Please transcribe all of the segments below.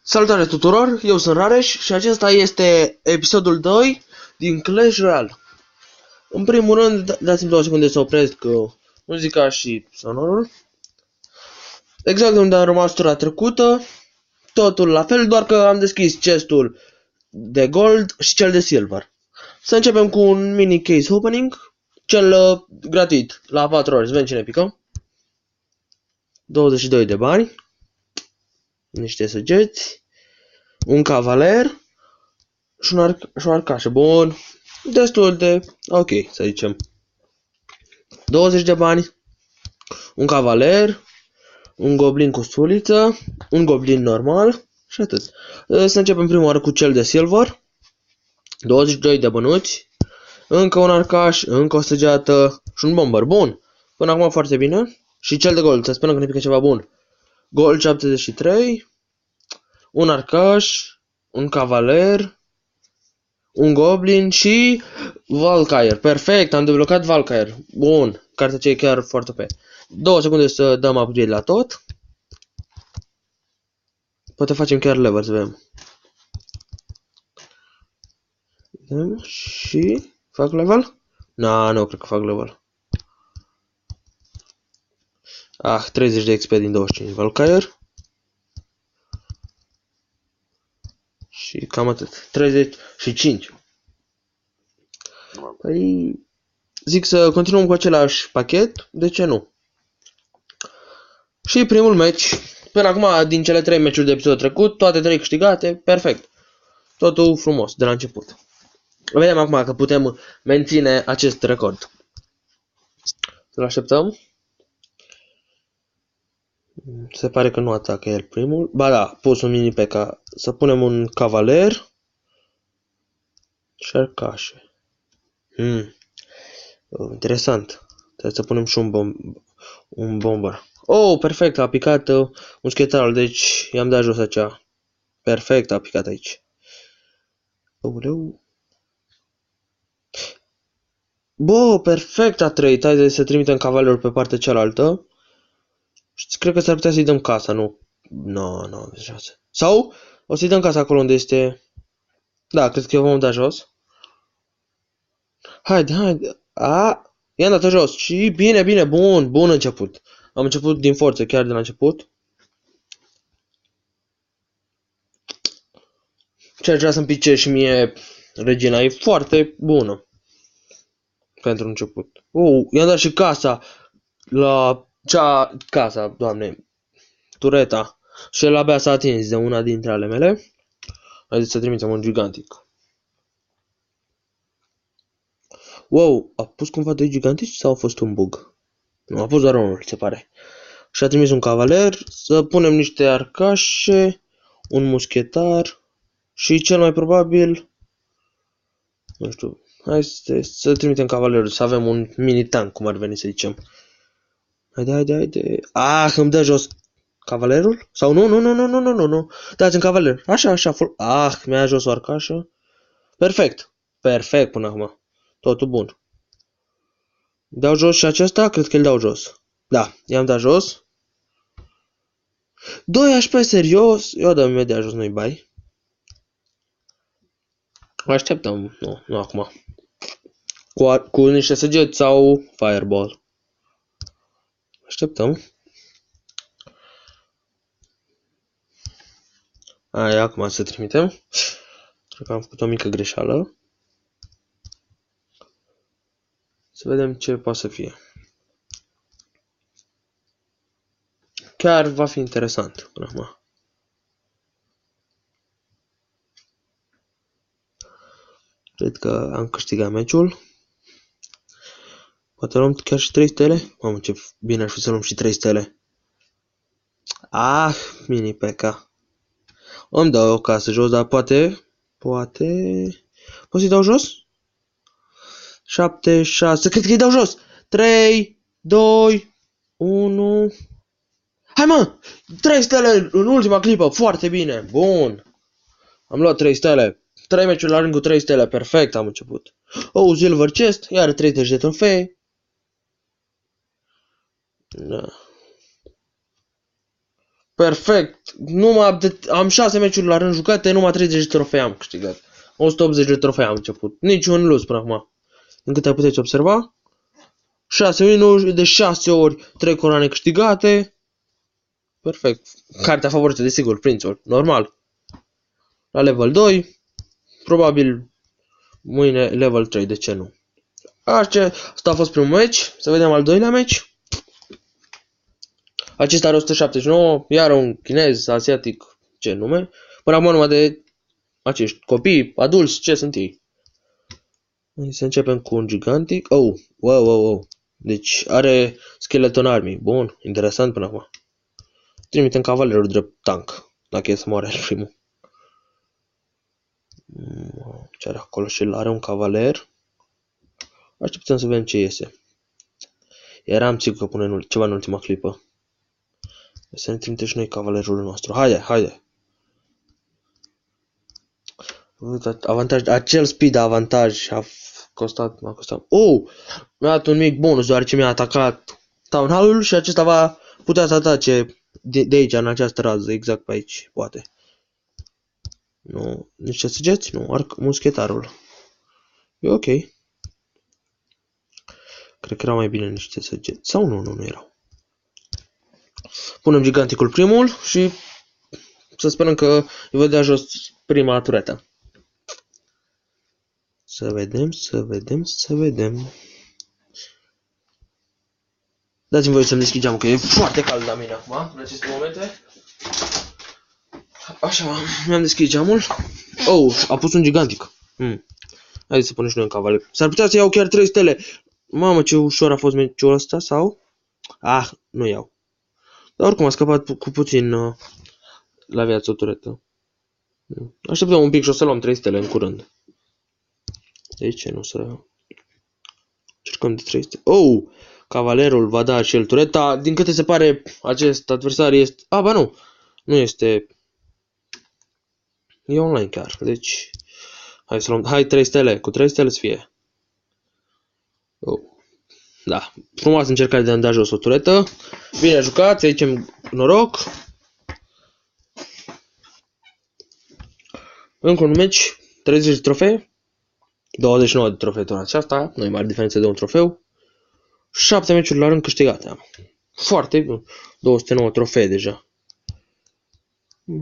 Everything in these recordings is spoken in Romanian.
Salutare tuturor, eu sunt Rareș și acesta este episodul 2 din Clash Royale. În primul rând, dați-mi 2 secunde să opresc muzica și sonorul. Exact unde am rămas tura trecută, totul la fel, doar că am deschis chestul de gold și cel de silver. Să începem cu un mini case opening, cel gratuit, la 4 ore, să vedem cine pică. 22 de bani, niște săgeți, un cavaler și o arcașă. Bun, destul de ok, să zicem. 20 de bani, un cavaler, un goblin cu suliță, un goblin normal și atât. Să începem prima oară cu cel de silver. 22 de bănuți, încă un arcaș, încă o săgeată și un bomber. Bun, până acum foarte bine. Și cel de gold, să sperăm că ne pică ceva bun. Gold 73, un arcaș, un cavaler, un goblin și Valkyrie. Perfect, am deblocat Valkyrie. Bun, cartea aceea e chiar foarte pe. 2 secunde să dăm upgrade la tot. Poate facem chiar level, să vedem. Și fac level? Nu cred că fac level. 30 de XP din 25 Valkyrie. Și cam atât. 35. Păi zic să continuăm cu același pachet, de ce nu? Și primul match. Până acum, din cele 3 meciuri de episodul trecut, toate 3 câștigate, perfect. Totul frumos, de la început. Vedem acum că putem menține acest record. Să-l așteptăm. Se pare că nu atacă el primul. Ba da, pus un mini P.K. Să punem un cavaler. Și arcașe. Interesant. Trebuie să punem și un bomber. Oh, perfect, a picat un schetarul, deci i-am dat jos acea. Perfect, a picat aici. Bă, perfect a trăit. Hai să trimitem cavalerul pe partea cealaltă. Și cred că s-ar putea să-i dăm casa, nu? Nu aveți șanse. Sau o să-i dăm casa acolo unde este. Da, cred că eu vom da jos. Haide. I-am dat-o jos. Și bine, bun început. Am început din forță, chiar de la început. Ce aș vrea să-mi pice și mie regina, e foarte bună. Pentru început. I-am dat și casa. Casa, doamne. Tureta. Și el abia s-a atins de una dintre ale mele. Haideți să trimitem un gigantic. Wow, a pus cumva 2 gigantici sau a fost un bug? Nu, a pus doar unul, se pare. Și a trimis un cavaler, să punem niște arcașe, un muschetar și cel mai probabil, nu știu, hai să trimitem cavalerul, să avem un mini tank, cum ar veni să zicem. Haide. Îmi dă jos cavalerul? Sau nu. Dați-mi cavaler. Așa. Mi-a jos o arcașă. Perfect până acum. Totul bun. Dau jos și acesta? Cred că îl dau jos. Da, i-am dat jos. 2 HP, serios? Eu dăm imediat jos, nu-i bai. Așteptăm, nu acum. Cu niște săgeți sau fireball. Așteptăm. Acum să trimitem. Cred că am făcut o mică greșeală. Să vedem ce poate să fie. Chiar va fi interesant până acum. Cred că am câștigat meciul. Poate luăm chiar și 3 stele? Mamă, ce bine ar fi să luăm și 3 stele. Mini P.K. Îmi dau o casă jos, dar poate... Pot să-i dau jos? 7, 6, cred că îi dau jos. 3, 2, 1... Hai mă! 3 stele în ultima clipă, foarte bine, bun. Am luat 3 stele. 3 meciuri la rând cu 3 stele, perfect am început. Silver chest, iar 30 de trofee. Da. Perfect. Am 6 meciuri la rând jucate, numai 30 de trofei am câștigat. 180 de trofei am început. Niciun luz până acum. Din câte puteți observa. 6 minuni de 6 ori 3 coroane câștigate. Perfect. Cartea favorită, desigur, prințul. Normal. La level 2. Probabil mâine level 3, de ce nu? Asta a fost primul meci. Să vedem al doilea meci. Acesta are 179, iar un chinez, asiatic, ce nume. Până acum numai de acești copii, adulți, ce sunt ei? Să începem cu un gigantic. Oh, wow. Deci are Skeleton Army. Bun, interesant până acum. Trimitem cavalerul drept tank, dacă e să moare primul. Ce are acolo? Și el are un cavaler. Așteptăm să vedem ce iese. Eram sigur că pune ceva în ultima clipă. Să ne trimite și noi cavalerul nostru. Haide. Avantaj, acel speed avantaj m-a costat. Oh! Mi-a dat un mic bonus deoarece mi-a atacat Town Hall-ul și acesta va putea să atace de aici, în această rază, exact pe aici, poate. Nu, niște săgeți? Nu, muschetarul. E ok. Cred că era mai bine niște săgeți. Sau nu erau. Punem giganticul primul și să sperăm că îi vedea jos prima turetă. Să vedem. Dați-mi voie să-mi deschid geamul, că e foarte cald la mine acum, în aceste momente. Așa, mi-am deschis geamul. Oh, a pus un gigantic. Haideți să punem și noi un cavaler. S-ar putea să iau chiar 3 stele. Mamă, ce ușor a fost meciul ăsta, sau? Nu iau. Dar oricum a scăpat cu puțin la viață o turetă. Așteptăm un pic și o să luăm 3 stele în curând. De ce nu să... Cercăm de 3 stele. Oh! Cavalerul va da și el tureta. Din câte se pare, acest adversar este... Ba nu! Nu este... E online chiar. Deci... Hai să luăm... Hai 3 stele. Cu 3 stele să fie. Oh. Da. Frumoasă încercare de a-mi da jos o turetă. Bine jucat. Să zicem noroc. Încă un meci. 30 de trofee. 29 de trofee tot aceasta. Nu e mare diferență de un trofeu. 7 meciuri la rând câștigate am. Foarte bine. 209 trofee deja.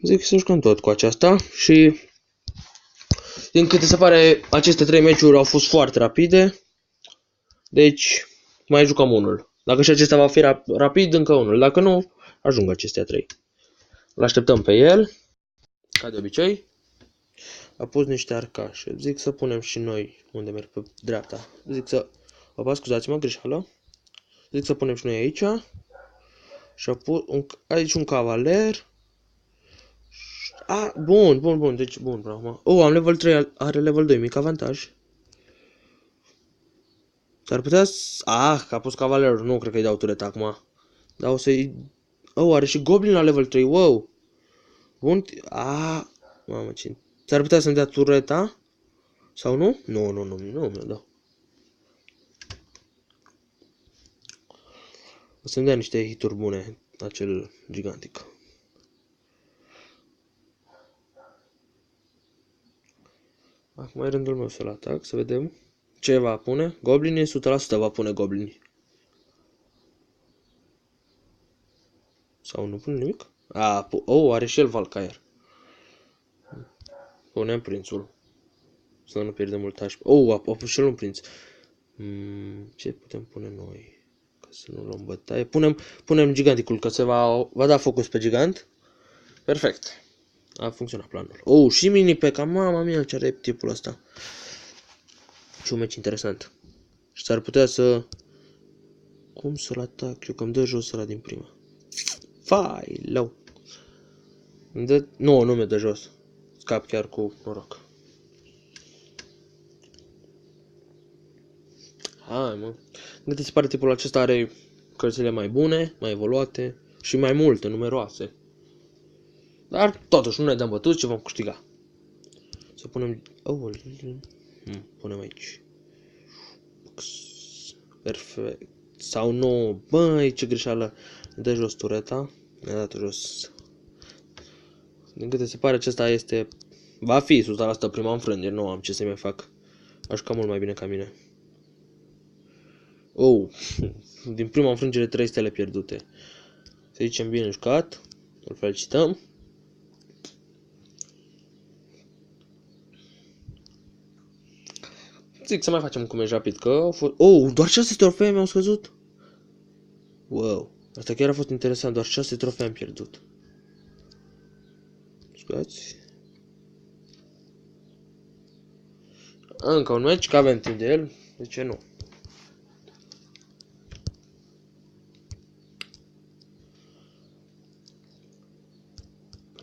Zic să jucăm tot cu aceasta. Și din câte se pare, aceste 3 meciuri au fost foarte rapide. Deci mai jucăm unul. Dacă și acesta va fi rapid, încă unul. Dacă nu, ajung acestea 3. Îl așteptăm pe el. Ca de obicei. A pus niște arcașe. Zic să punem și noi unde merg pe dreapta. Zic să... Scuzați-mă, greșeală. Zic să punem și noi aici. Și a pus aici un cavaler. Bun. Deci, bun, bravo. Oh, am level 3, are level 2, mic avantaj. S-ar putea să... că a pus cavalerul. Nu, cred că-i dau tureta acum. Dar o să-i... Oh, are și goblin la level 3, wow. Bun, mamă, ce... S-ar putea să-mi dea tureta? Sau nu? Nu mi-o dau. O să-mi dea niște hituri bune, acel gigantic. Acum e rândul meu să-l atac, să vedem ce va pune. Goblinii, 100% va pune goblinii. Sau nu pune nimic? Are și el Valkyrie. Punem prințul. Să nu pierdem mult HP. A pus și el un prinț. Ce putem pune noi? Ca să nu luăm bătaie. Punem giganticul, că se va da focus pe gigant. Perfect. A funcționat planul. Și mini P.E.K.K.A. Mama mia, ce are tipul ăsta. Și un meci interesant. Și s-ar putea să... Cum să-l atac eu? Că îmi dă jos ăla din prima. Fai, lău. Nu mi-o dă jos. Scap chiar cu noroc. Hai, mă. Gândi se pare tipul acesta are cărțile mai bune, mai evoluate și mai multe, numeroase. Dar totuși nu ne dăm bătuți, ce vom câștiga. Să punem... punem aici. Perfect. Sau nu. Băi, ce greșeală. Ne dă jos tureta. Ne-a dat jos Din câte se pare, acesta este... Va fi 100% prima înfrângere, nu am ce să mai fac. Aș ca mult mai bine ca mine. Oh, din prima înfrângere 3 stele pierdute. Să zicem bine jucat. Îl felicităm. Zic să mai facem cum e rapid, că au fost... Oh, doar 6 trofee mi-au scăzut? Wow, asta chiar a fost interesant, doar 6 trofee am pierdut. Scuzați. Încă un meci, că avem timp de el, de ce nu?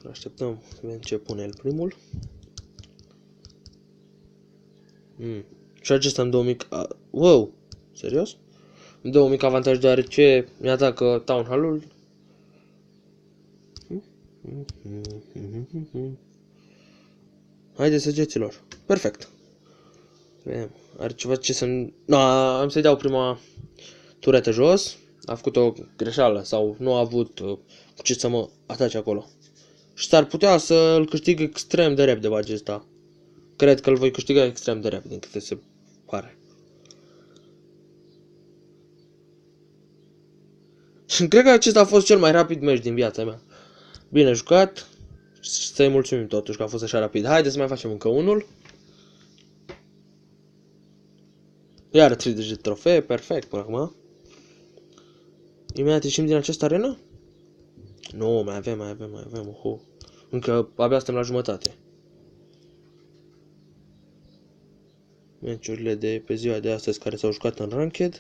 Așteptăm să vedem ce pune el primul. Și acesta îmi dă un mic... Wow! Serios? Îmi dă un mic avantaj deoarece mi-atacă Town Hall-ul. Haide săgeților. Perfect. Vedem. Are ceva ce să... No, am să-i dau prima turetă jos. A făcut o greșeală sau nu a avut cu ce să mă atace acolo. Și s-ar putea să-l câștig extrem de repede pe acesta. Cred că îl voi câștiga extrem de repede, din câte se pare. Și cred că acesta a fost cel mai rapid meci din viața mea. Bine jucat. Și să-i mulțumim totuși că a fost așa rapid. Haideți să mai facem încă unul. Iar 30 de trofee, perfect până acum. Imediat ieșim din această arenă? Nu, mai avem. Încă abia suntem la jumătate. Meciurile de pe ziua de astăzi care s-au jucat în Ranked.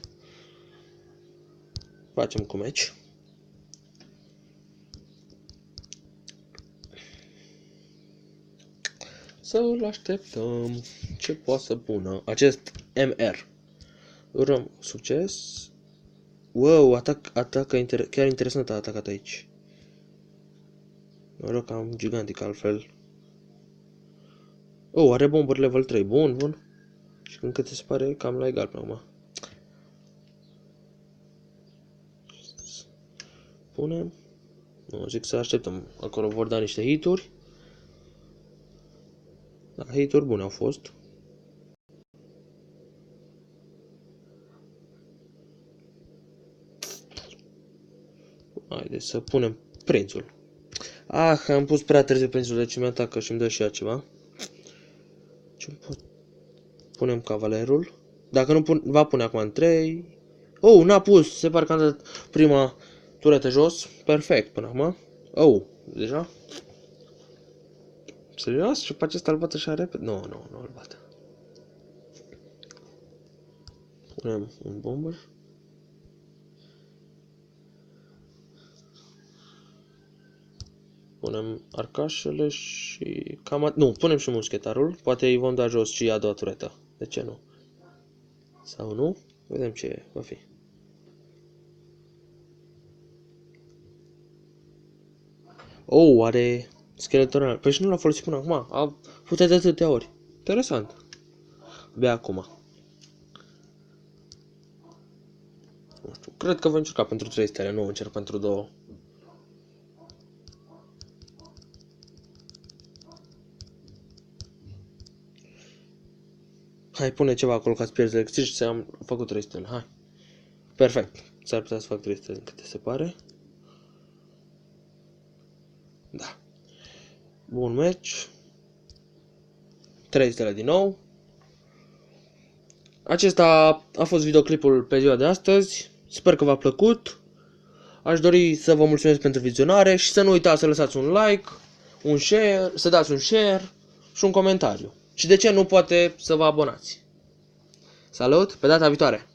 Facem cu meci. Să-l așteptăm. Ce poate să pună acest MR? Urăm succes. Wow, atacă chiar interesant a atacat aici. Noroc, am gigantic altfel. Oh, are bombări level 3. Bun. Și când câte se pare cam la egal pe acum. Punem. Nu, zic să așteptăm. Acolo vor da niște hituri. Da, hituri bune au fost. Haideți să punem prințul. Am pus prea târziu prințul, deci mi atacă și îmi dă și ea ceva. Punem cavalerul. Dacă nu va pune acum în 3. Oh, n-a pus. Se pare că am dat prima turetă jos. Perfect până acum. Oh, deja? Serios? Și pe acesta îl bată așa repede? Nu îl bată. Punem un bomber. Punem arcașele și cam... Nu, punem și muschetarul. Poate îi vom da jos și a doua turetă. De ce nu? Sau nu? Vedem ce va fi. Oh, are skeletonal. Păi și nu l-a folosit până acum. A putea de atâtea ori. Interesant. Abia acum. Nu știu. Cred că voi încerca pentru 3 stele. Nu încerc pentru 2. Hai, pune ceva acolo ca să pierzi electric și am făcut 3 stele. Hai. Perfect. S-ar putea să fac 3 stele, câte se pare. Da. Bun meci. 3 stele din nou. Acesta a fost videoclipul pe ziua de astăzi. Sper că v-a plăcut. Aș dori să vă mulțumesc pentru vizionare și să nu uitați să lăsați un like, un share, să dați un share și un comentariu. Și de ce nu poate să vă abonați. Salut, pe data viitoare!